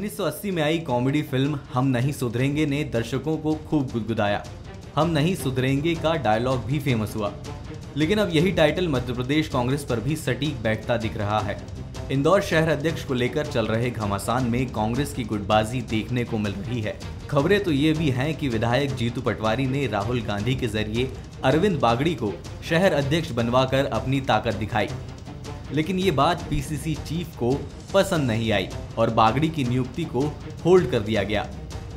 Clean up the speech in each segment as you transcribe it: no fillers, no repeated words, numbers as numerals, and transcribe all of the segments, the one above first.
1980 में आई comedy film हम नहीं सुधरेंगे ने दर्शकों को खूब गुदगुदाया। हम नहीं सुधरेंगे का डायलॉग भी फेमस हुआ, लेकिन अब यही टाइटल मध्य प्रदेश कांग्रेस पर भी सटीक बैठता दिख रहा है। इंदौर शहर अध्यक्ष को लेकर चल रहे घमासान में कांग्रेस की गुटबाजी देखने को मिल रही है। खबरें तो ये भी हैं कि विधायक जीतू पटवारी ने राहुल गांधी के जरिए अरविंद बागड़ी को शहर अध्यक्ष बनवाकर अपनी ताकत दिखाई, लेकिन ये बात पीसीसी चीफ को पसंद नहीं आई और बागड़ी की नियुक्ति को होल्ड कर दिया गया।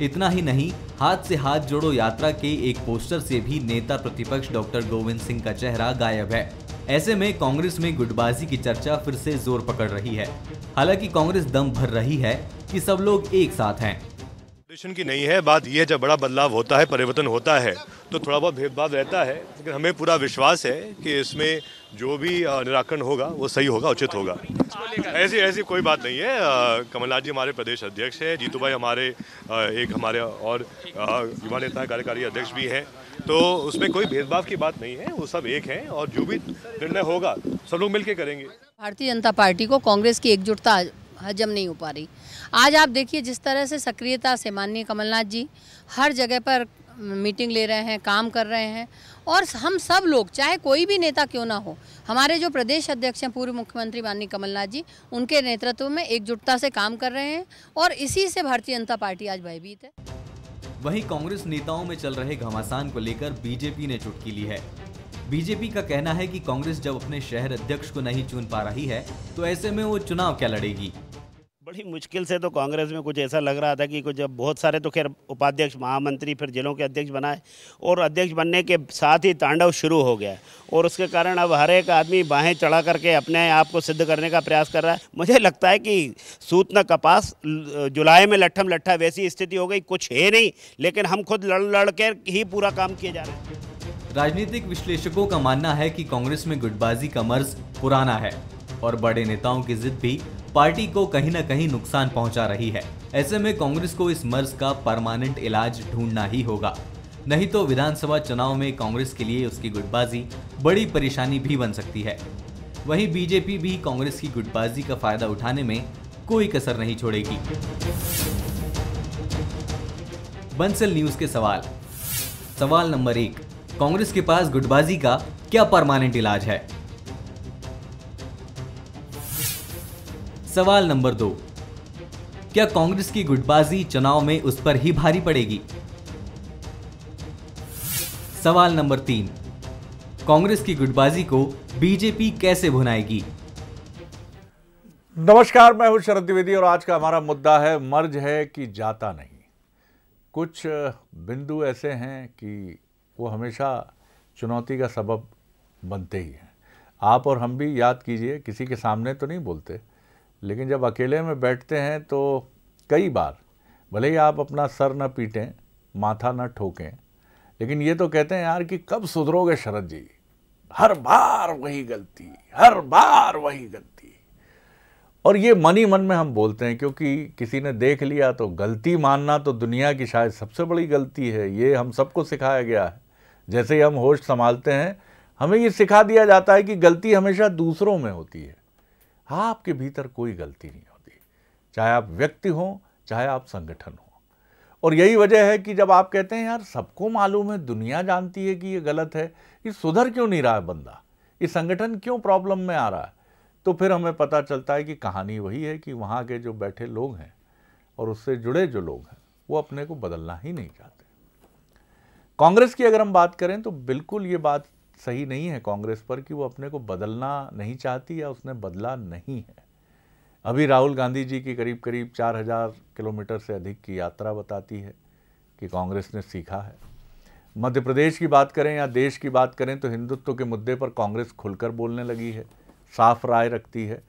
इतना ही नहीं, हाथ से हाथ जोड़ो यात्रा के एक पोस्टर से भी नेता प्रतिपक्ष डॉक्टर गोविंद सिंह का चेहरा गायब है। ऐसे में कांग्रेस में गुटबाजी की चर्चा फिर से जोर पकड़ रही है। हालांकि कांग्रेस दम भर रही है कि सब लोग एक साथ हैं। की नहीं है बात, यह जब बड़ा बदलाव होता है, परिवर्तन होता है तो थोड़ा बहुत भेदभाव रहता है, लेकिन हमें पूरा विश्वास है कि इसमें जो भी निराकरण होगा वो सही होगा, उचित होगा। ऐसी कोई बात नहीं है। कमलनाथ जी हमारे प्रदेश अध्यक्ष हैं, जीतू भाई हमारे और युवा नेता कार्यकारी अध्यक्ष भी हैं, तो उसमें कोई भेदभाव की बात नहीं है। वो सब एक हैं और जो भी निर्णय होगा सब लोग मिलकर करेंगे। भारतीय जनता पार्टी को कांग्रेस की एकजुटता हजम नहीं हो पा रही। आज आप देखिए जिस तरह से सक्रियता से माननीय कमलनाथ जी हर जगह पर मीटिंग ले रहे हैं, काम कर रहे हैं, और हम सब लोग, चाहे कोई भी नेता क्यों ना हो, हमारे जो प्रदेश अध्यक्ष हैं पूर्व मुख्यमंत्री माननीय कमलनाथ जी, उनके नेतृत्व में एकजुटता से काम कर रहे हैं और इसी से भारतीय जनता पार्टी आज भयभीत है। वहीं कांग्रेस नेताओं में चल रहे घमासान को लेकर बीजेपी ने चुटकी ली है। बीजेपी का कहना है कि कांग्रेस जब अपने शहर अध्यक्ष को नहीं चुन पा रही है तो ऐसे में वो चुनाव क्या लड़ेगी। बड़ी मुश्किल से तो कांग्रेस में कुछ ऐसा लग रहा था कि कुछ जब बहुत सारे तो खैर उपाध्यक्ष, महामंत्री, फिर जिलों के अध्यक्ष बनाए और अध्यक्ष बनने के साथ ही तांडव शुरू हो गया और उसके कारण अब हर एक आदमी बाहें चढ़ा करके अपने आप को सिद्ध करने का प्रयास कर रहा है। मुझे लगता है कि सूत न कपास, जुलाई में लट्ठम लट्ठा, वैसी स्थिति हो गई। कुछ है नहीं, लेकिन हम खुद लड़ के ही पूरा काम किए जा रहे हैं। राजनीतिक विश्लेषकों का मानना है कि कांग्रेस में गुटबाजी का मर्ज पुराना है और बड़े नेताओं की जिद भी पार्टी को कहीं न कहीं नुकसान पहुंचा रही है। ऐसे में कांग्रेस को इस मर्ज का परमानेंट इलाज ढूंढना ही होगा, नहीं तो विधानसभा चुनाव में कांग्रेस के लिए उसकी गुटबाजी बड़ी परेशानी भी बन सकती है। वहीं बीजेपी भी कांग्रेस की गुटबाजी का फायदा उठाने में कोई कसर नहीं छोड़ेगी। बंसल न्यूज के सवाल नंबर 1, कांग्रेस के पास गुटबाजी का क्या परमानेंट इलाज है? सवाल नंबर 2, क्या कांग्रेस की गुटबाजी चुनाव में उस पर ही भारी पड़ेगी? सवाल नंबर 3, कांग्रेस की गुटबाजी को बीजेपी कैसे भुनाएगी? नमस्कार, मैं हूं शरद द्विवेदी और आज का हमारा मुद्दा है मर्ज है कि जाता नहीं। कुछ बिंदु ऐसे हैं कि वो हमेशा चुनौती का सबब बनते ही हैं। आप और हम भी याद कीजिए, किसी के सामने तो नहीं बोलते, लेकिन जब अकेले में बैठते हैं तो कई बार, भले ही आप अपना सर न पीटें, माथा न ठोकें, लेकिन ये तो कहते हैं यार कि कब सुधरोगे शरद जी, हर बार वही गलती, हर बार वही गलती। और ये मन ही मन में हम बोलते हैं, क्योंकि किसी ने देख लिया तो गलती मानना तो दुनिया की शायद सबसे बड़ी गलती है। ये हम सबको सिखाया गया है। जैसे ही हम होश संभालते हैं, हमें ये सिखा दिया जाता है कि गलती हमेशा दूसरों में होती है, आपके भीतर कोई गलती नहीं होती, चाहे आप व्यक्ति हों, चाहे आप संगठन हो। और यही वजह है कि जब आप कहते हैं यार सबको मालूम है, दुनिया जानती है कि ये गलत है, ये सुधर क्यों नहीं रहा है बंदा, ये संगठन क्यों प्रॉब्लम में आ रहा है, तो फिर हमें पता चलता है कि कहानी वही है कि वहाँ के जो बैठे लोग हैं और उससे जुड़े जो लोग हैं वो अपने को बदलना ही नहीं चाहते। कांग्रेस की अगर हम बात करें तो बिल्कुल ये बात सही नहीं है कांग्रेस पर कि वो अपने को बदलना नहीं चाहती या उसने बदला नहीं है। अभी राहुल गांधी जी की करीब 4000 किलोमीटर से अधिक की यात्रा बताती है कि कांग्रेस ने सीखा है। मध्य प्रदेश की बात करें या देश की बात करें तो हिंदुत्व के मुद्दे पर कांग्रेस खुलकर बोलने लगी है, साफ राय रखती है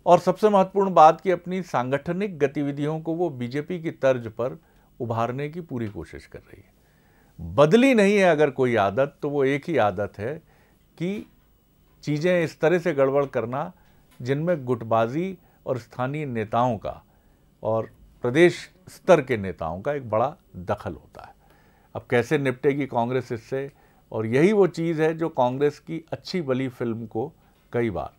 और सबसे महत्वपूर्ण बात कि अपनी सांगठनिक गतिविधियों को वो बीजेपी की तर्ज पर उभारने की पूरी कोशिश कर रही है। बदली नहीं है अगर कोई आदत, तो वो एक ही आदत है कि चीज़ें इस तरह से गड़बड़ करना जिनमें गुटबाजी और स्थानीय नेताओं का और प्रदेश स्तर के नेताओं का एक बड़ा दखल होता है। अब कैसे निपटेगी कांग्रेस इससे, और यही वो चीज़ है जो कांग्रेस की अच्छी भली फिल्म को कई बार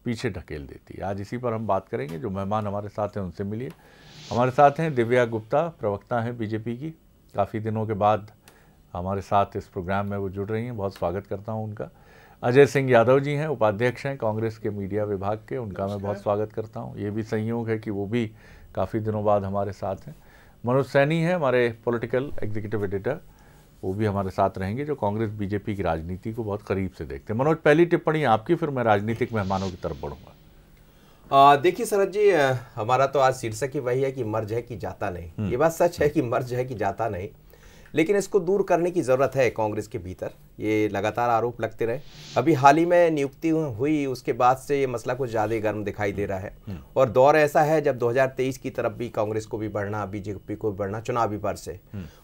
पीछे ढकेल देती है। आज इसी पर हम बात करेंगे। जो मेहमान हमारे साथ हैं उनसे मिलिए। हमारे साथ हैं दिव्या गुप्ता, प्रवक्ता हैं बीजेपी की। काफ़ी दिनों के बाद हमारे साथ इस प्रोग्राम में वो जुड़ रही हैं, बहुत स्वागत करता हूं उनका। अजय सिंह यादव जी हैं, उपाध्यक्ष हैं कांग्रेस के मीडिया विभाग के, उनका मैं बहुत स्वागत करता हूं। ये भी संयोग है कि वो भी काफ़ी दिनों बाद हमारे साथ हैं। मनोज सैनी हैं हमारे पॉलिटिकल एग्जीक्यूटिव एडिटर, वो भी हमारे साथ रहेंगे, जो कांग्रेस बीजेपी की राजनीति को बहुत करीब से देखते हैं। मनोज, पहली टिप्पणी आपकी, फिर मैं राजनीतिक मेहमानों की तरफ बढ़ूंगा। देखिए शरद जी, हमारा तो आज शीर्षक ही वही है कि मर्ज है कि जाता नहीं। ये बात सच है कि मर्ज है कि जाता नहीं, लेकिन इसको दूर करने की ज़रूरत है कांग्रेस के भीतर। ये लगातार आरोप लगते रहे। अभी हाल ही में नियुक्ति हुई, उसके बाद से ये मसला कुछ ज़्यादा गर्म दिखाई दे रहा है। और दौर ऐसा है जब 2023 की तरफ भी कांग्रेस को भी बढ़ना, बीजेपी को भी बढ़ना, चुनावी वर्ष से।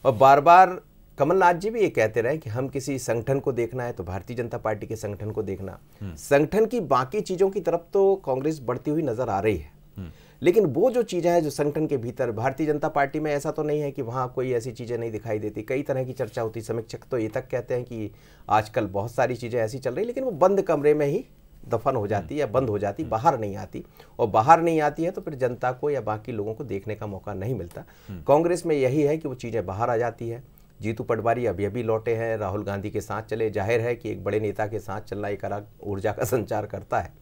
और बार बार कमलनाथ जी भी ये कहते रहे कि हम किसी संगठन को देखना है तो भारतीय जनता पार्टी के संगठन को देखना। संगठन की बाकी चीज़ों की तरफ तो कांग्रेस बढ़ती हुई नजर आ रही है, लेकिन वो जो चीज़ें हैं जो संगठन के भीतर, भारतीय जनता पार्टी में ऐसा तो नहीं है कि वहाँ कोई ऐसी चीज़ें नहीं दिखाई देती। कई तरह की चर्चा होती। समीक्षक तो ये तक कहते हैं कि आजकल बहुत सारी चीज़ें ऐसी चल रही, लेकिन वो बंद कमरे में ही दफन हो जाती है या बंद हो जाती, बाहर नहीं आती। और बाहर नहीं आती है तो फिर जनता को या बाकी लोगों को देखने का मौका नहीं मिलता। कांग्रेस में यही है कि वो चीज़ें बाहर आ जाती है। जीतू पटवारी अभी अभी लौटे हैं, राहुल गांधी के साथ चले। जाहिर है कि एक बड़े नेता के साथ चलना एक अलग ऊर्जा का संचार करता है,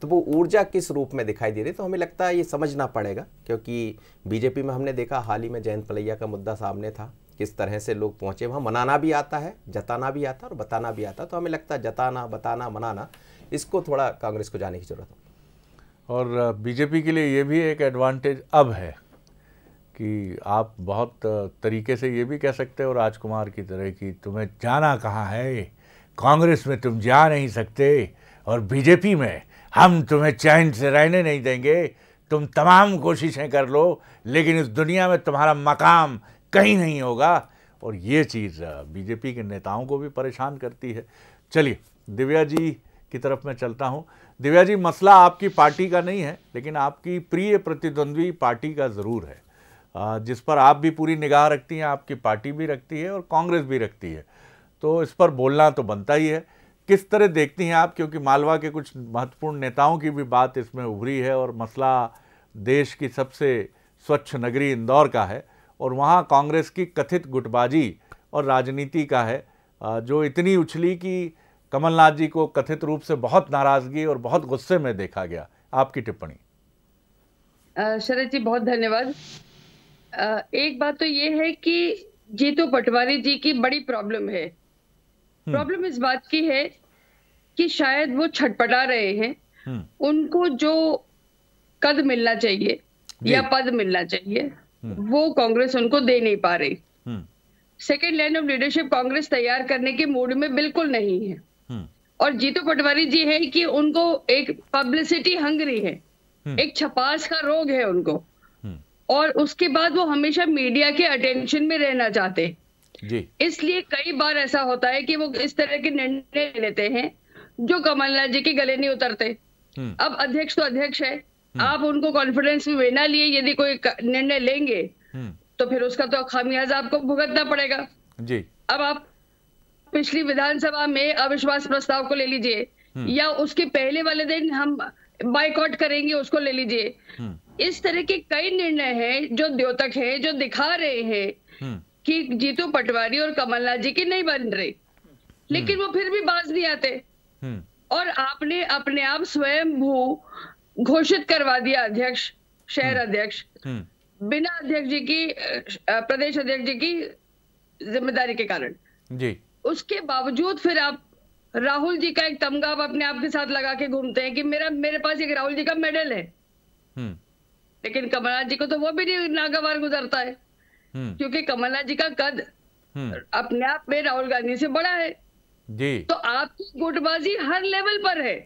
तो वो ऊर्जा किस रूप में दिखाई दे रही, तो हमें लगता है ये समझना पड़ेगा। क्योंकि बीजेपी में हमने देखा हाल ही में जयंत पलैया का मुद्दा सामने था, किस तरह से लोग पहुंचे। वहाँ मनाना भी आता है, जताना भी आता है और बताना भी आता है। तो हमें लगता है जताना, बताना, मनाना, इसको थोड़ा कांग्रेस को जाने की जरूरत है। और बीजेपी के लिए ये भी एक एडवांटेज अब है कि आप बहुत तरीके से ये भी कह सकते हो राजकुमार की तरह कि तुम्हें जाना कहाँ है, कांग्रेस में तुम जा नहीं सकते और बीजेपी में हम तुम्हें चैन से रहने नहीं देंगे। तुम तमाम कोशिशें कर लो, लेकिन इस दुनिया में तुम्हारा मकाम कहीं नहीं होगा। और ये चीज़ बीजेपी के नेताओं को भी परेशान करती है। चलिए दिव्या जी की तरफ मैं चलता हूँ। दिव्या जी, मसला आपकी पार्टी का नहीं है, लेकिन आपकी प्रिय प्रतिद्वंद्वी पार्टी का ज़रूर है, जिस पर आप भी पूरी निगाह रखती हैं, आपकी पार्टी भी रखती है और कांग्रेस भी रखती है, तो इस पर बोलना तो बनता ही है। किस तरह देखती हैं आप, क्योंकि मालवा के कुछ महत्वपूर्ण नेताओं की भी बात इसमें उभरी है और मसला देश की सबसे स्वच्छ नगरी इंदौर का है और वहाँ कांग्रेस की कथित गुटबाजी और राजनीति का है, जो इतनी उछली कि कमलनाथ जी को कथित रूप से बहुत नाराज़गी और बहुत गुस्से में देखा गया। आपकी टिप्पणी। शरद जी बहुत धन्यवाद। एक बात तो ये है कि जीतू पटवारी जी की बड़ी प्रॉब्लम है। प्रॉब्लम इस बात की है कि शायद वो छटपटा रहे हैं। उनको जो कद मिलना चाहिए या पद मिलना चाहिए वो कांग्रेस उनको दे नहीं पा रही। Second line of leadership Congress तैयार करने के मूड में बिल्कुल नहीं है। और जीतू पटवारी जी है कि उनको एक पब्लिसिटी हंगरी है, एक छपास का रोग है उनको, और उसके बाद वो हमेशा मीडिया के अटेंशन में रहना चाहते जी। इसलिए कई बार ऐसा होता है कि वो इस तरह के निर्णय लेते हैं जो कमलनाथ जी के गले नहीं उतरते। अब अध्यक्ष तो अध्यक्ष है, आप उनको कॉन्फिडेंस में बिना लिए यदि कोई निर्णय लेंगे तो फिर उसका तो खामियाजा आपको भुगतना पड़ेगा जी। अब आप पिछली विधानसभा में अविश्वास प्रस्ताव को ले लीजिए या उसके पहले वाले दिन हम बाइकआउट करेंगे उसको ले लीजिए। इस तरह के कई निर्णय हैं जो द्योतक हैं, जो दिखा रहे हैं कि जीतू पटवारी और कमलनाथ जी की नहीं बन रही, लेकिन वो फिर भी बाज नहीं आते। और आपने अपने आप स्वयं घोषित करवा दिया अध्यक्ष, शहर अध्यक्ष, बिना अध्यक्ष जी की, प्रदेश अध्यक्ष जी की जिम्मेदारी के कारण जी। उसके बावजूद फिर आप राहुल जी का एक तमगा आप अपने आप के साथ लगा के घूमते हैं कि मेरे पास एक राहुल जी का मेडल है, लेकिन कमलनाथ जी को तो वो भी नहीं नागवार गुजरता है, क्योंकि कमलनाथ जी का कद अपने आप में राहुल गांधी से बड़ा है जी। तो आपकी गुटबाजी हर लेवल पर है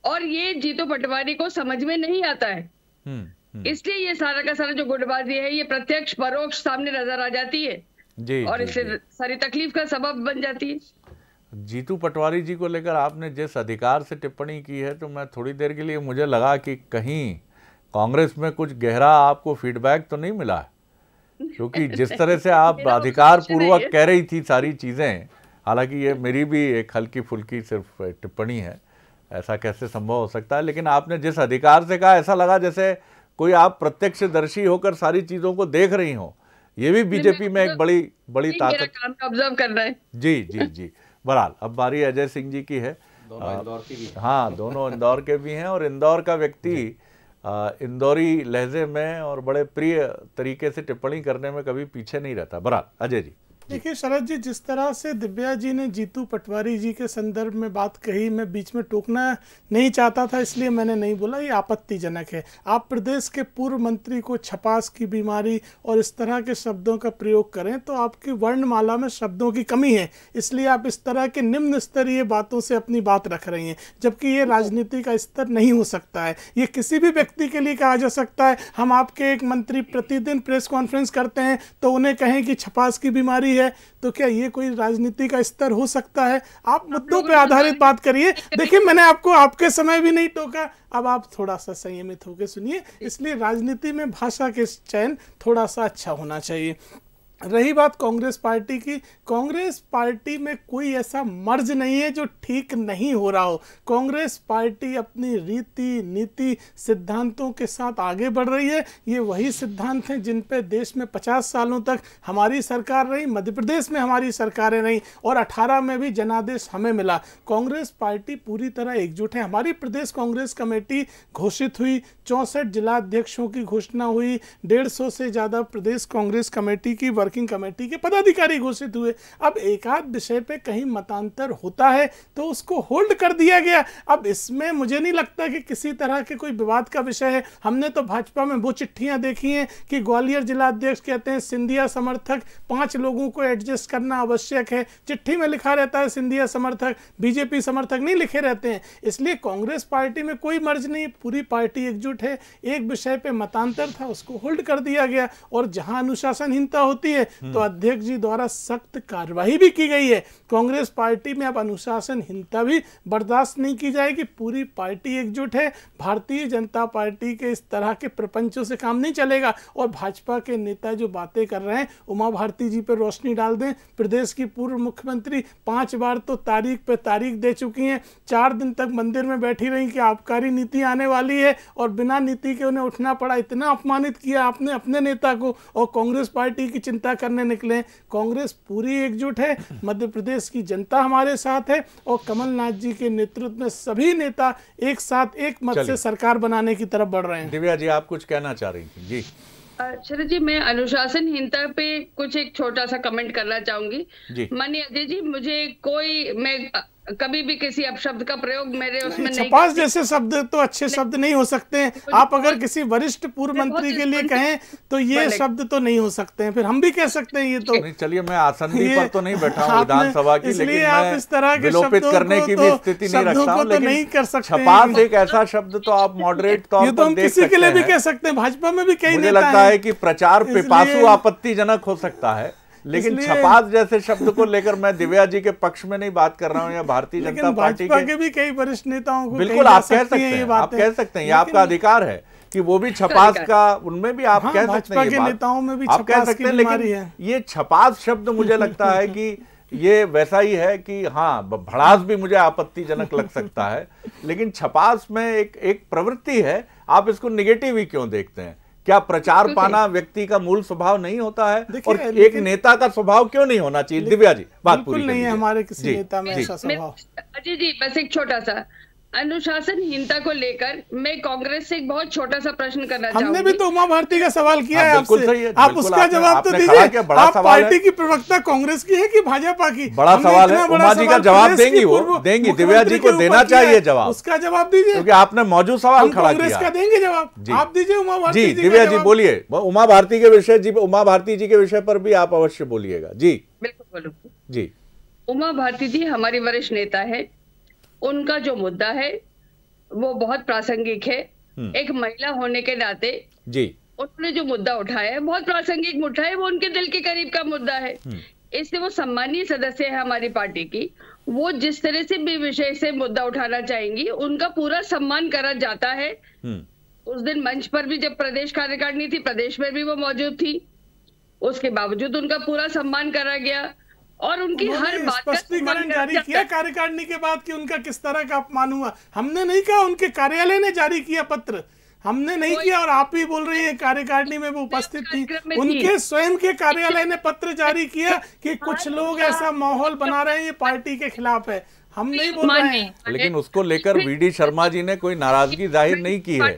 और ये जीतू पटवारी को समझ में नहीं आता है। इसलिए ये सारा का सारा जो गुटबाजी है ये प्रत्यक्ष परोक्ष सामने नजर आ जाती है जी, और इससे सारी तकलीफ का सबब बन जाती है। जीतू पटवारी जी को लेकर आपने जिस अधिकार से टिप्पणी की है, तो मैं थोड़ी देर के लिए मुझे लगा कि कहीं कांग्रेस में कुछ गहरा आपको फीडबैक तो नहीं मिला है, क्योंकि जिस तरह से आप अधिकार पूर्वक कह रही थी सारी चीज़ें, हालांकि ये मेरी भी एक हल्की फुल्की सिर्फ टिप्पणी है, ऐसा कैसे संभव हो सकता है? लेकिन आपने जिस अधिकार से कहा, ऐसा लगा जैसे कोई आप प्रत्यक्षदर्शी होकर सारी चीजों को देख रही हो। ये भी बीजेपी में एक बड़ी ताकत। काम ऑब्जर्व करना है। जी जी जी। बहरहाल अब बारी अजय सिंह जी की है। दोनों इंदौर की भी। हाँ, दोनों इंदौर के भी हैं और इंदौर का व्यक्ति इंदौरी लहजे में और बड़े प्रिय तरीके से टिप्पणी करने में कभी पीछे नहीं रहता। बहरहाल अजय जी। देखिए शरद जी, जिस तरह से दिव्या जी ने जीतू पटवारी जी के संदर्भ में बात कही, मैं बीच में टोकना नहीं चाहता था, इसलिए मैंने नहीं बोला। ये आपत्तिजनक है। आप प्रदेश के पूर्व मंत्री को छपास की बीमारी और इस तरह के शब्दों का प्रयोग करें तो आपकी वर्णमाला में शब्दों की कमी है, इसलिए आप इस तरह के निम्न स्तरीय बातों से अपनी बात रख रही हैं, जबकि ये राजनीति का स्तर नहीं हो सकता है। ये किसी भी व्यक्ति के लिए कहा जा सकता है। हम आपके एक मंत्री प्रतिदिन प्रेस कॉन्फ्रेंस करते हैं तो उन्हें कहें कि छपास की बीमारी है, तो क्या ये कोई राजनीति का स्तर हो सकता है? आप मुद्दों पे आधारित बात करिए। देखिए, मैंने आपको आपके समय भी नहीं टोका, अब आप थोड़ा सा संयमित होकर सुनिए। इसलिए राजनीति में भाषा के चयन थोड़ा सा अच्छा होना चाहिए। रही बात कांग्रेस पार्टी की, कांग्रेस पार्टी में कोई ऐसा मर्ज नहीं है जो ठीक नहीं हो रहा हो। कांग्रेस पार्टी अपनी रीति नीति सिद्धांतों के साथ आगे बढ़ रही है। ये वही सिद्धांत हैं जिन पे देश में 50 सालों तक हमारी सरकार रही, मध्य प्रदेश में हमारी सरकारें रहीं और 18 में भी जनादेश हमें मिला। कांग्रेस पार्टी पूरी तरह एकजुट है। हमारी प्रदेश कांग्रेस कमेटी घोषित हुई, 64 जिलाध्यक्षों की घोषणा हुई, 150 से ज़्यादा प्रदेश कांग्रेस कमेटी की वर्किंग कमेटी के पदाधिकारी घोषित हुए। अब एक आध विषय पे कहीं मतांतर होता है तो उसको होल्ड कर दिया गया। अब इसमें मुझे नहीं लगता कि किसी तरह के कोई विवाद का विषय है। हमने तो भाजपा में वो चिट्ठियां देखी हैं कि ग्वालियर जिलाध्यक्ष कहते हैं सिंधिया समर्थक 5 लोगों को एडजस्ट करना आवश्यक है। चिट्ठी में लिखा रहता है सिंधिया समर्थक, बीजेपी समर्थक नहीं लिखे रहते हैं। इसलिए कांग्रेस पार्टी में कोई मर्ज नहीं, पूरी पार्टी एकजुट है। एक विषय पे मतांतर था, उसको होल्ड कर दिया गया और जहां अनुशासनहीनता होती है तो अध्यक्ष जी द्वारा सख्त कार्रवाई भी की गई है। कांग्रेस पार्टी में अब अनुशासनहीनता भी बर्दाश्त नहीं की जाएगी। पूरी पार्टी एकजुट है। भारतीय जनता पार्टी के इस तरह के प्रपंचों से काम नहीं चलेगा। और भाजपा के नेता जो बातें कर रहे हैं, उमा भारती जी पर रोशनी डाल दें। प्रदेश की पूर्व मुख्यमंत्री 5 बार तो तारीख पे तारीख दे चुकी हैं। 4 दिन तक मंदिर में बैठी रही कि आबकारी नीति आने वाली है और बिना नीति के उन्हें उठना पड़ा। इतना अपमानित किया आपने अपने नेता को और कांग्रेस पार्टी की चिंता करने निकले। कांग्रेस पूरी एकजुट है। मध्य प्रदेश की जनता हमारे साथ है और कमलनाथ जी के नेतृत्व में सभी नेता एक साथ एक मत से सरकार बनाने की तरफ बढ़ रहे हैं। दिव्या जी, आप कुछ कहना चाह रही थी? जी शरद जी, मैं अनुशासनहीनता पे कुछ एक छोटा सा कमेंट करना चाहूंगी। माननीय अजय जी, मैं कभी भी किसी अपशब्द का प्रयोग मेरे उसमें नहीं। छपास जैसे शब्द तो अच्छे शब्द नहीं हो सकते हैं। आप अगर किसी वरिष्ठ पूर्व मंत्री के लिए कहें तो ये शब्द तो नहीं हो सकते हैं, फिर हम भी कह सकते हैं ये तो नहीं। चलिए, मैं आसंदी पर तो नहीं बैठा हूँ विधानसभा की, इसलिए आप इस तरह के विलोपित करने की भी स्थिति नहीं रखता हूँ, लेकिन नहीं कर सकते। छपास एक ऐसा शब्द तो आप मॉडरेट तौर पर हम किसी के लिए भी कह सकते हैं। भाजपा में भी कई मुझे लगता है कि प्रचार पिपासु आपत्तिजनक हो सकता है, लेकिन छपास जैसे शब्द को लेकर मैं दिव्या जी के पक्ष में नहीं बात कर रहा हूं या भारतीय जनता पार्टी के भी कई वरिष्ठ नेताओं को बिल्कुल आप कह सकते हैं, आप कह सकते हैं, ये आपका अधिकार है कि वो भी छपास का, उनमें भी आप कह सकते हैं, नेताओं में भी आप कह सकते हैं। लेकिन ये छपास शब्द मुझे लगता है कि ये वैसा ही है कि हाँ, भड़ास भी मुझे आपत्तिजनक लग सकता है, लेकिन छपास में एक प्रवृत्ति है। आप इसको निगेटिव ही क्यों देखते हैं? क्या प्रचार पाना व्यक्ति का मूल स्वभाव नहीं होता है? और एक नेता का स्वभाव क्यों नहीं होना चाहिए? दिव्या जी, बात पूरी नहीं है हमारे किसी नेता में ऐसा स्वभाव। अजय जी, बस एक छोटा सा अनुशासनहीनता को लेकर मैं कांग्रेस से एक बहुत छोटा सा प्रश्न करना चाहूंगी। हमने भी तो उमा भारती का सवाल किया है आपसे, आप उसका जवाब तो दीजिए। आप पार्टी की प्रवक्ता कांग्रेस की है कि भाजपा की? बड़ा सवाल है। उमा जी का जवाब देंगी, वो देंगी, दिव्या जी को देना चाहिए जवाब। उसका जवाब दीजिए, क्योंकि आपने मौजूद सवाल खड़ा किया। कांग्रेस का देंगे जवाब, आप दीजिए उमा भारती जी। दिव्या जी बोलिए, उमा भारती के विषय जी, उमा भारती जी के विषय पर भी आप अवश्य बोलिएगा। जी बिल्कुल बोलूंगी जी। उमा भारती जी हमारी वरिष्ठ नेता है। उनका जो मुद्दा है वो बहुत प्रासंगिक है। एक महिला होने के नाते जी उन्होंने जो मुद्दा उठाया है बहुत प्रासंगिक मुद्दा है। वो उनके दिल के करीब का मुद्दा है। इसलिए वो सम्मानीय सदस्य है हमारी पार्टी की। वो जिस तरह से भी विषय से मुद्दा उठाना चाहेंगी उनका पूरा सम्मान करा जाता है। उस दिन मंच पर भी जब प्रदेश कार्यकारिणी थी, प्रदेश में भी वो मौजूद थी, उसके बावजूद उनका पूरा सम्मान करा गया। और उनकी हर उन्होंने बात का स्पष्टीकरण सम्मान जारी करते किया हैं। कार्यकारिणी के बाद कि उनका किस तरह का अपमान हुआ। हमने नहीं कहा, उनके कार्यालय ने जारी किया पत्र, हमने नहीं किया। और आप ही बोल रही हैं कार्यकारिणी में वो उपस्थित थी, उनके स्वयं के कार्यालय ने पत्र जारी किया कि कुछ लोग ऐसा माहौल बना रहे हैं ये पार्टी के खिलाफ है, हम नहीं बोल रहे हैं। लेकिन उसको लेकर वीडी शर्मा जी ने कोई नाराजगी जाहिर नहीं की है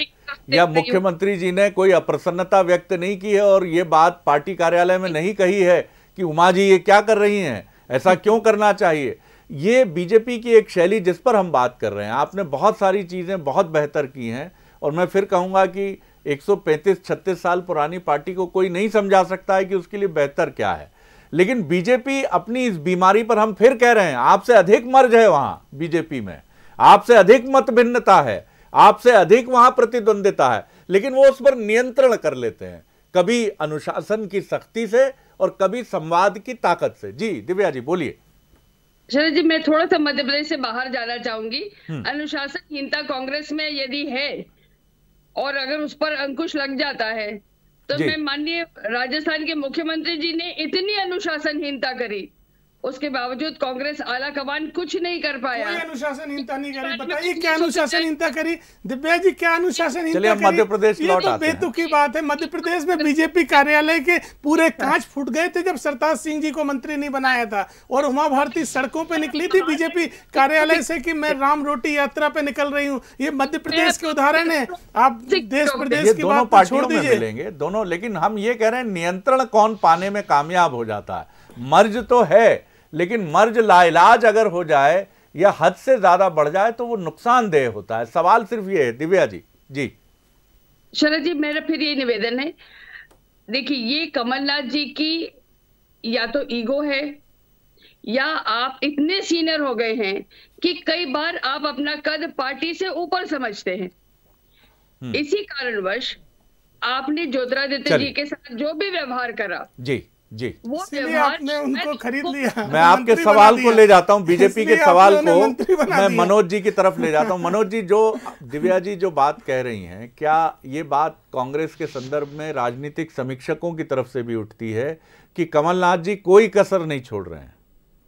या मुख्यमंत्री जी ने कोई अप्रसन्नता व्यक्त नहीं की है और ये बात पार्टी कार्यालय में नहीं कही है कि उमा जी ये क्या कर रही हैं, ऐसा क्यों करना चाहिए। ये बीजेपी की एक शैली जिस पर हम बात कर रहे हैं। आपने बहुत सारी चीजें बहुत बेहतर की हैं और मैं फिर कहूंगा कि 135-36 साल पुरानी पार्टी को कोई नहीं समझा सकता है कि उसके लिए बेहतर क्या है। लेकिन बीजेपी अपनी इस बीमारी पर हम फिर कह रहे हैं, आपसे अधिक मर्ज है वहां बीजेपी में, आपसे अधिक मत भिन्नता है, आपसे अधिक वहां प्रतिद्वंदिता है, लेकिन वो उस पर नियंत्रण कर लेते हैं, कभी अनुशासन की सख्ती से और कभी संवाद की ताकत से। जी दिव्या जी बोलिए। शरद जी, मैं थोड़ा सा मध्य प्रदेश से बाहर जाना चाहूंगी। अनुशासनहीनता कांग्रेस में यदि है और अगर उस पर अंकुश लग जाता है तो मैं माननीय राजस्थान के मुख्यमंत्री जी ने इतनी अनुशासनहीनता करी, उसके बावजूद कांग्रेस आला कमान कुछ नहीं कर पाया। कोई अनुशासनहीनता नहीं करी। बताइए क्या अनुशासनहीनता करी दिव्या जी, क्या अनुशासनहीनता करी? मध्य प्रदेश ये तो बेतुकी बात है। मध्य प्रदेश में बीजेपी कार्यालय के पूरे कांच फूट गए थे जब सरताज सिंह जी को मंत्री नहीं बनाया था और उमा भारती सड़कों पे निकली थी बीजेपी कार्यालय से कि मैं राम रोटी यात्रा पे निकल रही हूँ। ये मध्य प्रदेश के उदाहरण है। आप देश प्रदेश की दोनों बात पार्टियों छोड़ में दीजिए मिलेंगे दोनों, लेकिन हम ये कह रहे हैं नियंत्रण कौन पाने में कामयाब हो जाता है। मर्ज तो है, लेकिन मर्ज लाइलाज अगर हो जाए या हद से ज्यादा बढ़ जाए तो वो नुकसानदेह होता है। सवाल सिर्फ ये है दिव्या जी। जी शरद जी, मेरा फिर ये निवेदन है, देखिए ये कमलनाथ जी की या तो ईगो है या आप इतने सीनियर हो गए हैं कि कई बार आप अपना कद पार्टी से ऊपर समझते हैं। इसी कारणवश आपने ज्योतिरादित्य जी के साथ जो भी व्यवहार करा, जी जी, वो आपने उनको खरीद लिया। मैं आपके सवाल को ले जाता हूं, बीजेपी के सवाल को मैं मनोज जी की तरफ ले जाता हूं। मनोज जी, जो दिव्या जी जो बात कह रही हैं, क्या ये बात कांग्रेस के संदर्भ में राजनीतिक समीक्षकों की तरफ से भी उठती है कि कमलनाथ जी कोई कसर नहीं छोड़ रहे हैं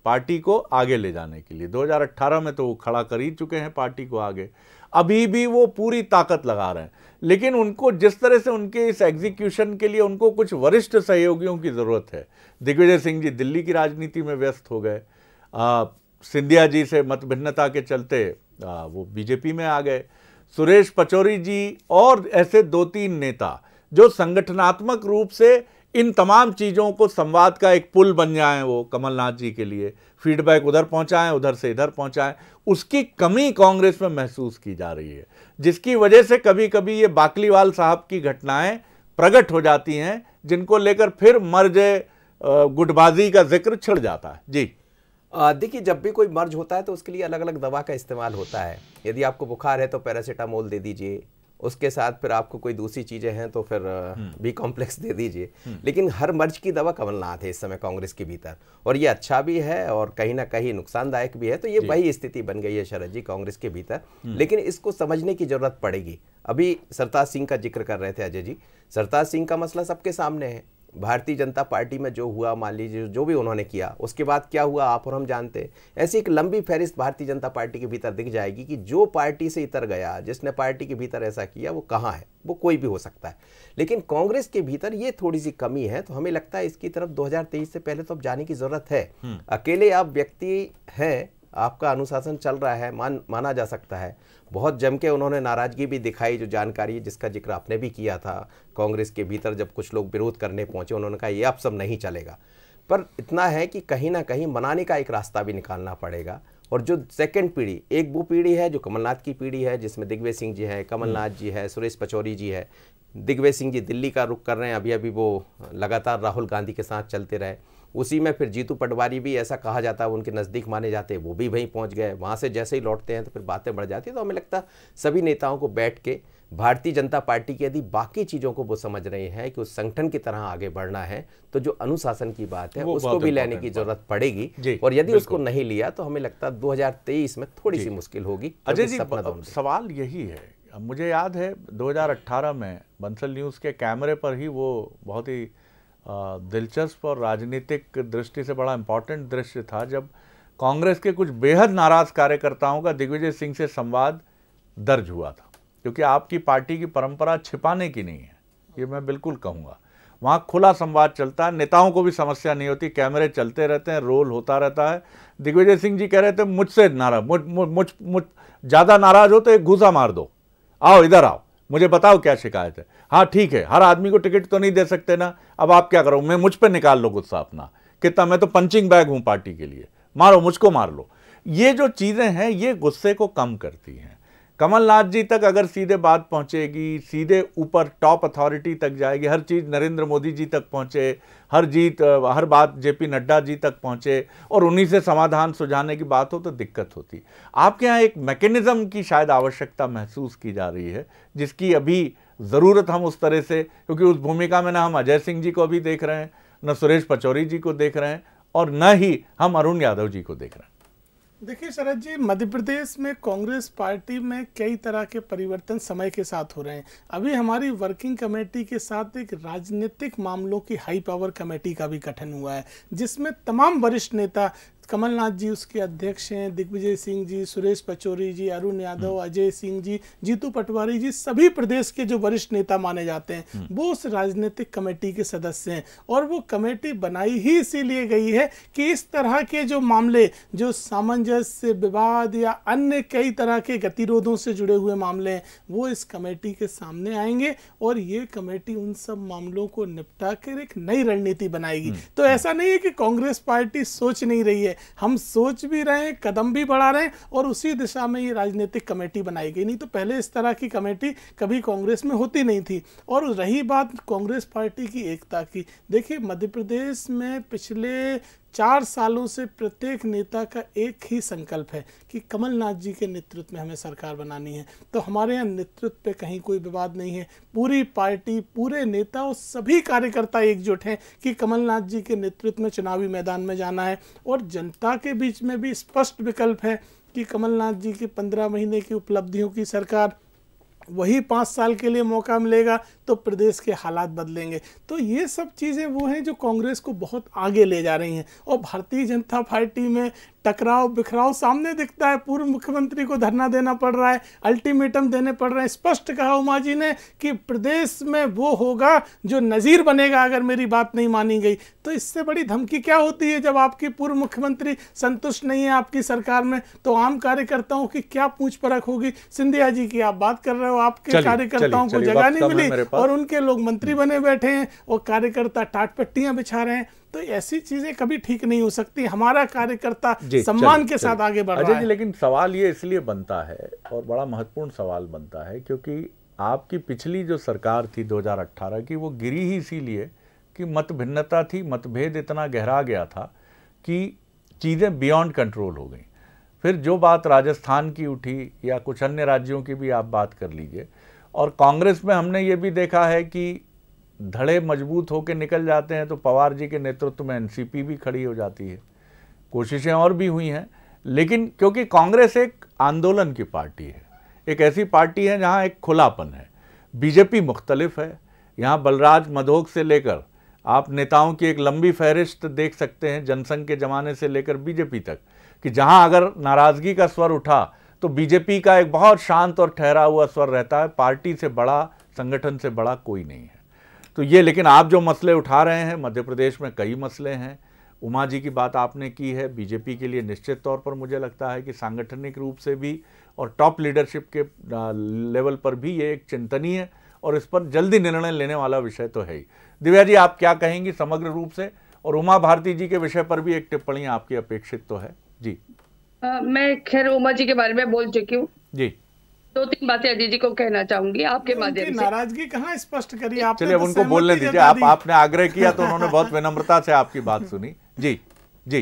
पार्टी को आगे ले जाने के लिए? 2018 में तो वो खड़ा कर ही चुके हैं पार्टी को आगे, अभी भी वो पूरी ताकत लगा रहे हैं, लेकिन उनको जिस तरह से उनके इस एग्जीक्यूशन के लिए उनको कुछ वरिष्ठ सहयोगियों की जरूरत है। दिग्विजय सिंह जी दिल्ली की राजनीति में व्यस्त हो गए, सिंधिया जी से मत भिन्नता के चलते वो बीजेपी में आ गए, सुरेश पचौरी जी और ऐसे 2-3 नेता जो संगठनात्मक रूप से इन तमाम चीज़ों को संवाद का एक पुल बन जाएं, वो कमलनाथ जी के लिए फीडबैक उधर पहुंचाएं, उधर से इधर पहुंचाएं, उसकी कमी कांग्रेस में महसूस की जा रही है, जिसकी वजह से कभी कभी ये बाकलीवाल साहब की घटनाएं प्रकट हो जाती हैं, जिनको लेकर फिर मर्ज गुटबाजी का जिक्र छिड़ जाता है। जी देखिए, जब भी कोई मर्ज होता है तो उसके लिए अलग अलग दवा का इस्तेमाल होता है। यदि आपको बुखार है तो पैरासीटामोल दे दीजिए, उसके साथ फिर आपको कोई दूसरी चीजें हैं तो फिर बी कॉम्प्लेक्स दे दीजिए। लेकिन हर मर्ज की दवा कमलनाथ है इस समय कांग्रेस के भीतर, और ये अच्छा भी है और कहीं ना कहीं नुकसानदायक भी है। तो ये वही स्थिति बन गई है शरद जी कांग्रेस के भीतर, लेकिन इसको समझने की जरूरत पड़ेगी। अभी सरताज सिंह का जिक्र कर रहे थे अजय जी, सरताज सिंह का मसला सबके सामने है। भारतीय जनता पार्टी में जो हुआ, मान लीजिए जो भी उन्होंने किया, उसके बाद क्या हुआ आप और हम जानते हैं। ऐसी एक लंबी फहरिस्त भारतीय जनता पार्टी के भीतर दिख जाएगी कि जो पार्टी से इतर गया, जिसने पार्टी के भीतर ऐसा किया, वो कहाँ है, वो कोई भी हो सकता है। लेकिन कांग्रेस के भीतर ये थोड़ी सी कमी है, तो हमें लगता है इसकी तरफ 2023 से पहले तो अब जाने की जरूरत है। अकेले आप व्यक्ति हैं, आपका अनुशासन चल रहा है, माना जा सकता है। बहुत जम के उन्होंने नाराजगी भी दिखाई, जो जानकारी जिसका जिक्र आपने भी किया था, कांग्रेस के भीतर जब कुछ लोग विरोध करने पहुंचे, उन्होंने कहा ये अब सब नहीं चलेगा। पर इतना है कि कहीं ना कहीं मनाने का एक रास्ता भी निकालना पड़ेगा। और जो सेकंड पीढ़ी, एक वो पीढ़ी है जो कमलनाथ की पीढ़ी है, जिसमें दिग्विजय सिंह जी है, कमलनाथ जी है, सुरेश पचौरी जी है। दिग्विजय सिंह जी दिल्ली का रुख कर रहे हैं, अभी वो लगातार राहुल गांधी के साथ चलते रहे। उसी में फिर जीतू पटवारी भी, ऐसा कहा जाता है उनके नज़दीक माने जाते हैं, वो भी वहीं पहुंच गए। वहाँ से जैसे ही लौटते हैं तो फिर बातें बढ़ जाती है। तो हमें लगता है सभी नेताओं को बैठ के भारतीय जनता पार्टी की यदि बाकी चीज़ों को वो समझ रहे हैं कि उस संगठन की तरह आगे बढ़ना है, तो जो अनुशासन की बात है उसको भी लेने की जरूरत पड़ेगी। और यदि उसको नहीं लिया तो हमें लगता है 2023 में थोड़ी सी मुश्किल होगी। अजय जी, सवाल यही है, मुझे याद है 2018 में बंसल न्यूज़ के कैमरे पर ही वो बहुत ही दिलचस्प और राजनीतिक दृष्टि से बड़ा इम्पोर्टेंट दृश्य था जब कांग्रेस के कुछ बेहद नाराज कार्यकर्ताओं का दिग्विजय सिंह से संवाद दर्ज हुआ था, क्योंकि आपकी पार्टी की परंपरा छिपाने की नहीं है, ये मैं बिल्कुल कहूँगा। वहाँ खुला संवाद चलता है, नेताओं को भी समस्या नहीं होती, कैमरे चलते रहते हैं, रोल होता रहता है। दिग्विजय सिंह जी कह रहे थे मुझसे नाराज, मुझ ज़्यादा नाराज हो तो एक घूसा मार दो, आओ इधर आओ, मुझे बताओ क्या शिकायत है। हाँ ठीक है, हर आदमी को टिकट तो नहीं दे सकते ना, अब आप क्या करो, मैं मुझ पर निकाल लो गुस्सा अपना, कितना मैं तो पंचिंग बैग हूँ पार्टी के लिए, मारो मुझको मार लो। ये जो चीज़ें हैं ये गुस्से को कम करती हैं। कमलनाथ जी तक अगर सीधे बात पहुंचेगी, सीधे ऊपर टॉप अथॉरिटी तक जाएगी, हर चीज़ नरेंद्र मोदी जी तक पहुंचे, हर बात जेपी नड्डा जी तक पहुंचे और उन्हीं से समाधान सुझाने की बात हो तो दिक्कत होती। आपके यहाँ एक मैकेनिज्म की शायद आवश्यकता महसूस की जा रही है, जिसकी अभी ज़रूरत हम उस तरह से, क्योंकि उस भूमिका में ना हम अजय सिंह जी को अभी देख रहे हैं, न सुरेश पचौरी जी को देख रहे हैं और न ही हम अरुण यादव जी को देख रहे हैं। देखिए शरद जी, मध्य प्रदेश में कांग्रेस पार्टी में कई तरह के परिवर्तन समय के साथ हो रहे हैं। अभी हमारी वर्किंग कमेटी के साथ एक राजनीतिक मामलों की हाई पावर कमेटी का भी गठन हुआ है, जिसमें तमाम वरिष्ठ नेता, कमलनाथ जी उसके अध्यक्ष हैं, दिग्विजय सिंह जी, सुरेश पचौरी जी, अरुण यादव, अजय सिंह जी, जीतू पटवारी जी, सभी प्रदेश के जो वरिष्ठ नेता माने जाते हैं वो उस राजनीतिक कमेटी के सदस्य हैं। और वो कमेटी बनाई ही इसीलिए गई है कि इस तरह के जो मामले, जो सामंजस्य, विवाद या अन्य कई तरह के गतिरोधों से जुड़े हुए मामले हैं, वो इस कमेटी के सामने आएंगे और ये कमेटी उन सब मामलों को निपटा कर एक नई रणनीति बनाएगी। तो ऐसा नहीं है कि कांग्रेस पार्टी सोच नहीं रही है, हम सोच भी रहे हैं, कदम भी बढ़ा रहे हैं और उसी दिशा में ये राजनीतिक कमेटी बनाई गई। नहीं तो पहले इस तरह की कमेटी कभी कांग्रेस में होती नहीं थी। और रही बात कांग्रेस पार्टी की एकता की, देखिए मध्य प्रदेश में पिछले 4 सालों से प्रत्येक नेता का एक ही संकल्प है कि कमलनाथ जी के नेतृत्व में हमें सरकार बनानी है। तो हमारे यहाँ नेतृत्व पे कहीं कोई विवाद नहीं है, पूरी पार्टी, पूरे नेता और सभी कार्यकर्ता एकजुट हैं कि कमलनाथ जी के नेतृत्व में चुनावी मैदान में जाना है। और जनता के बीच में भी स्पष्ट विकल्प है कि कमलनाथ जी की 15 महीने की उपलब्धियों की सरकार, वही 5 साल के लिए मौका मिलेगा तो प्रदेश के हालात बदलेंगे। तो ये सब चीज़ें वो हैं जो कांग्रेस को बहुत आगे ले जा रही हैं। और भारतीय जनता पार्टी में टकराव बिखराव सामने दिखता है, पूर्व मुख्यमंत्री को धरना देना पड़ रहा है, अल्टीमेटम देने पड़ रहे हैं। स्पष्ट कहा उमा जी ने कि प्रदेश में वो होगा जो नज़ीर बनेगा अगर मेरी बात नहीं मानी गई। तो इससे बड़ी धमकी क्या होती है जब आपकी पूर्व मुख्यमंत्री संतुष्ट नहीं है आपकी सरकार में, तो आम कार्यकर्ताओं की क्या पूछ परख होगी। सिंधिया जी की आप बात कर रहे हो, आपके कार्यकर्ताओं को जगह नहीं मिली और उनके लोग मंत्री बने बैठे हैं और कार्यकर्ता टाट पट्टियां बिछा रहे हैं। तो ऐसी चीजें कभी ठीक नहीं हो सकती। हमारा कार्यकर्ता सम्मान के साथ आगे बढ़ रहा है। लेकिन सवाल ये इसलिए बनता है और बड़ा महत्वपूर्ण सवाल बनता है क्योंकि आपकी पिछली जो सरकार थी 2018 की, वो गिरी ही इसीलिए कि मत भिन्नता थी, मतभेद इतना गहरा गया था कि चीज़ें बियॉन्ड कंट्रोल हो गई। फिर जो बात राजस्थान की उठी या कुछ अन्य राज्यों की भी आप बात कर लीजिए, और कांग्रेस में हमने ये भी देखा है कि धड़े मजबूत होकर निकल जाते हैं तो पवार जी के नेतृत्व में एनसीपी भी खड़ी हो जाती है। कोशिशें और भी हुई हैं, लेकिन क्योंकि कांग्रेस एक आंदोलन की पार्टी है, एक ऐसी पार्टी है जहां एक खुलापन है। बीजेपी मुख्तलिफ है, यहाँ बलराज मधोक से लेकर आप नेताओं की एक लंबी फहरिस्त देख सकते हैं, जनसंघ के ज़माने से लेकर बीजेपी तक, कि जहां अगर नाराज़गी का स्वर उठा तो बीजेपी का एक बहुत शांत और ठहरा हुआ स्वर रहता है। पार्टी से बड़ा, संगठन से बड़ा कोई नहीं है। तो ये, लेकिन आप जो मसले उठा रहे हैं, मध्य प्रदेश में कई मसले हैं, उमा जी की बात आपने की है, बीजेपी के लिए निश्चित तौर पर मुझे लगता है कि सांगठनिक रूप से भी और टॉप लीडरशिप के लेवल पर भी ये एक चिंतनीय है और इस पर जल्दी निर्णय लेने वाला विषय तो है ही। दिव्या जी, आप क्या कहेंगी समग्र रूप से, और उमा भारती जी के विषय पर भी एक टिप्पणी आपकी अपेक्षित तो है जी। मैं खैर उमा जी के बारे में बोल चुकी हूँ जी। 2-3 बातें अजय जी को कहना चाहूंगी आपके माध्यम से। नाराजगी कहाँ स्पष्ट करी आपने? चलिए, अब उनको बोलने दीजिए। आपने आग्रह किया तो उन्होंने बहुत विनम्रता से आपकी बात सुनी। जी जी।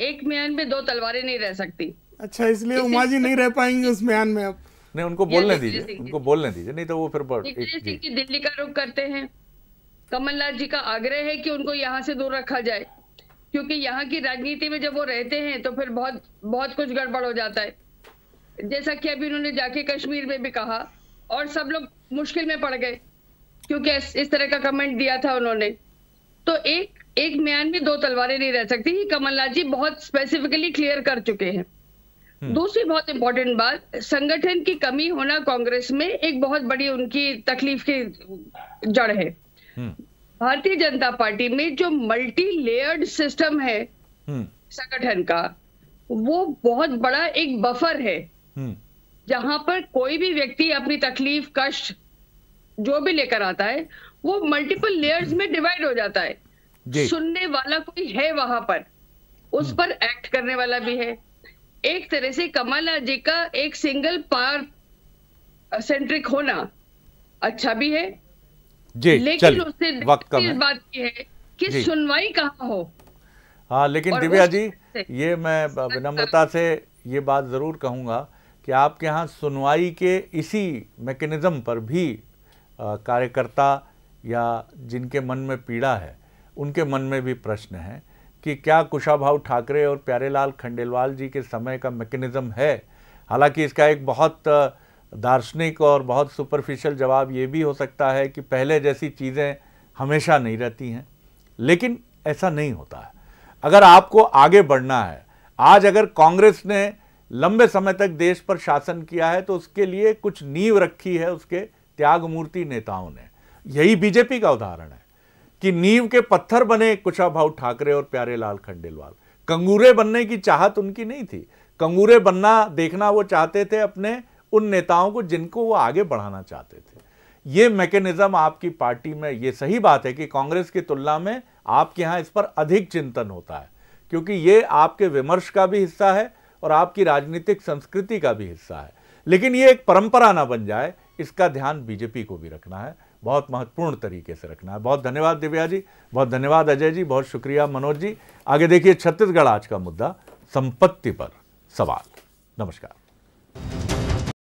एक म्यान में 2 तलवारें नहीं रह सकती। अच्छा, इसलिए उमा जी नहीं रह पाएंगी उस म्यान में। अब नहीं, उनको बोलने दीजिए, उनको बोलने दीजिए, नहीं तो वो फिर दिल्ली का रुख करते हैं। कमलनाथ जी का आग्रह है कि उनको यहाँ से दूर रखा जाए, क्योंकि यहाँ की राजनीति में जब वो रहते हैं तो फिर बहुत कुछ गड़बड़ हो जाता है। जैसा कि अभी उन्होंने जाके कश्मीर में भी कहा और सब लोग मुश्किल में पड़ गए क्योंकि इस तरह का कमेंट दिया था उन्होंने। तो एक म्यान में दो तलवारें नहीं रह सकती, ये कमलनाथ जी बहुत स्पेसिफिकली क्लियर कर चुके हैं। दूसरी बहुत इंपॉर्टेंट बात, संगठन की कमी होना कांग्रेस में एक बहुत बड़ी उनकी तकलीफ की जड़ है। भारतीय जनता पार्टी में जो मल्टी लेयर्ड सिस्टम है संगठन का, वो बहुत बड़ा एक बफर है, जहां पर कोई भी व्यक्ति अपनी तकलीफ, कष्ट जो भी लेकर आता है, वो मल्टीपल लेयर्स में डिवाइड हो जाता है। सुनने वाला कोई है वहां पर, उस पर एक्ट करने वाला भी है। एक तरह से कमलनाथ जी का एक सिंगल पावर सेंट्रिक होना अच्छा भी है, लेकिन उससे इस बात की है कि सुनवाई कहाँ हो। हाँ, लेकिन दिव्या जी, ये मैं विनम्रता से ये बात जरूर कहूंगा कि आपके यहाँ सुनवाई के इसी मैकेनिज्म पर भी कार्यकर्ता या जिनके मन में पीड़ा है, उनके मन में भी प्रश्न है कि क्या कुशाभाऊ ठाकरे और प्यारेलाल खंडेलवाल जी के समय का मैकेनिज्म है। हालांकि इसका एक बहुत दार्शनिक और बहुत सुपरफिशियल जवाब ये भी हो सकता है कि पहले जैसी चीज़ें हमेशा नहीं रहती हैं, लेकिन ऐसा नहीं होता है। अगर आपको आगे बढ़ना है, आज अगर कांग्रेस ने लंबे समय तक देश पर शासन किया है तो उसके लिए कुछ नींव रखी है उसके त्यागमूर्ति नेताओं ने। यही बीजेपी का उदाहरण है कि नींव के पत्थर बने कुशाभाऊ ठाकरे और प्यारेलाल खंडेलवाल। कंगूरे बनने की चाहत उनकी नहीं थी, कंगूरे बनना देखना वो चाहते थे अपने उन नेताओं को जिनको वो आगे बढ़ाना चाहते थे। ये मैकेनिज्म आपकी पार्टी में, ये सही बात है कि कांग्रेस की तुलना में आपके यहाँ इस पर अधिक चिंतन होता है, क्योंकि ये आपके विमर्श का भी हिस्सा है और आपकी राजनीतिक संस्कृति का भी हिस्सा है। लेकिन ये एक परंपरा ना बन जाए, इसका ध्यान बीजेपी को भी रखना है, बहुत महत्वपूर्ण तरीके से रखना है। बहुत धन्यवाद दिव्या जी, बहुत धन्यवाद अजय जी, बहुत शुक्रिया मनोज जी। आगे देखिए छत्तीसगढ़ आज का मुद्दा, संपत्ति पर सवाल। नमस्कार।